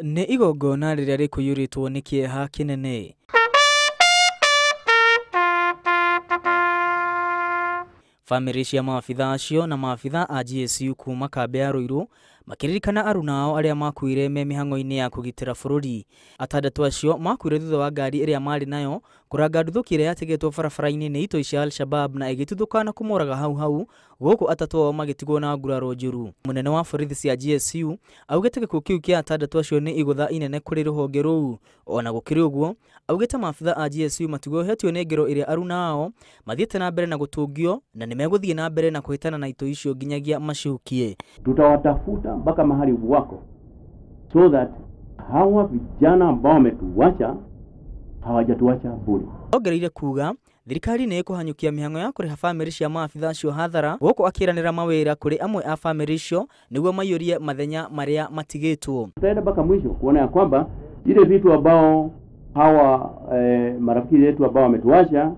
Nĩ igongona rĩrĩa rĩkũiyũrĩtwo nĩ kĩeha kĩnene. Famĩrĩ cia maabithaa acio na maabithaa a GSU kuma kambĩ ya Ruiru makiririkana aruna ao arĩa makuire me mĩhang'o-inĩ ya kũgitĩra bũrũri. Atandatũ acio makuire thutha wa ngari ĩrĩa marĩ nayo kũranga nduthũki ĩrĩa yategetwo barabara-inĩ nĩ itoi cia Al-Shabab na ĩgĩtuthũka na kũmoraga hau gũkũ atatũ ao magĩtigwo na nguraro njũru. Mũnene wa borithi cia GSU augĩte gĩkuũ kĩu kĩa atandatũ acio nĩ igũtha inene kũrĩ rũhonge rũu. Ona gũkĩrĩ ũguo, augĩte maabithaa a GSU matiguohetio nĩ ngero ĩrĩa aruna ao mathiĩte na mbere na gũtũngio na nĩ megũthiĩ na mbere na kũhĩtana na itoi icio nginyagia maciũkie. Tutawatafuta mpaka mahali wako so that hawa vijana ambao wametuacha hawajatuacha bure. Ongereire kuga thirikari nĩ ĩkũhanyũkia mĩhang'o ya kũrĩha famĩrĩ cia maabithaa acio hathara gũkũ akĩranĩra mawĩra kũrĩ amwe a famĩrĩ icio nĩguo maiyũrie mathenya marĩa matigĩtwo. Tutaenda mpaka mwisho kuona ya kwamba ile vitu ambao hawa marafiki zetu ambao wametuacha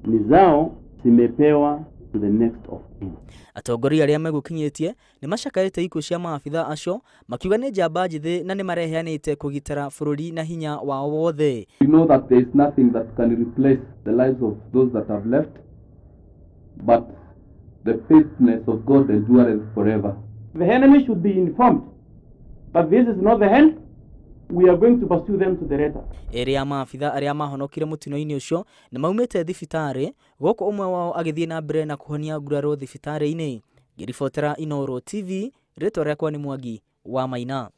ni zao zimepewa to the next of kin. Atongoria arĩa megũkinyĩtie nĩ macakaĩte ikuũ cia maabithaa acio makiuga nĩ njamba njĩthĩ na nĩ mareheanĩte kũgitĩra bũrũri na hinya wao wothe. We know that there is nothing that can replace the lives of those that have left, but the faithfulness of God endureth forever. The enemy should be informed, but this is not the end. We are going to pursue them to the letter. Erĩ ya maabithaa arĩa mahonokire mũtino-inĩ ũcio nĩ maumĩte thibitarĩ gũkũ ũmwe wao agĩthiĩ na mbere na kũhonia nguraro thibitarĩ-inĩ. Ngĩribotera Inooro TV, rĩtwa rĩakwa nĩ Mwangi wa Maina.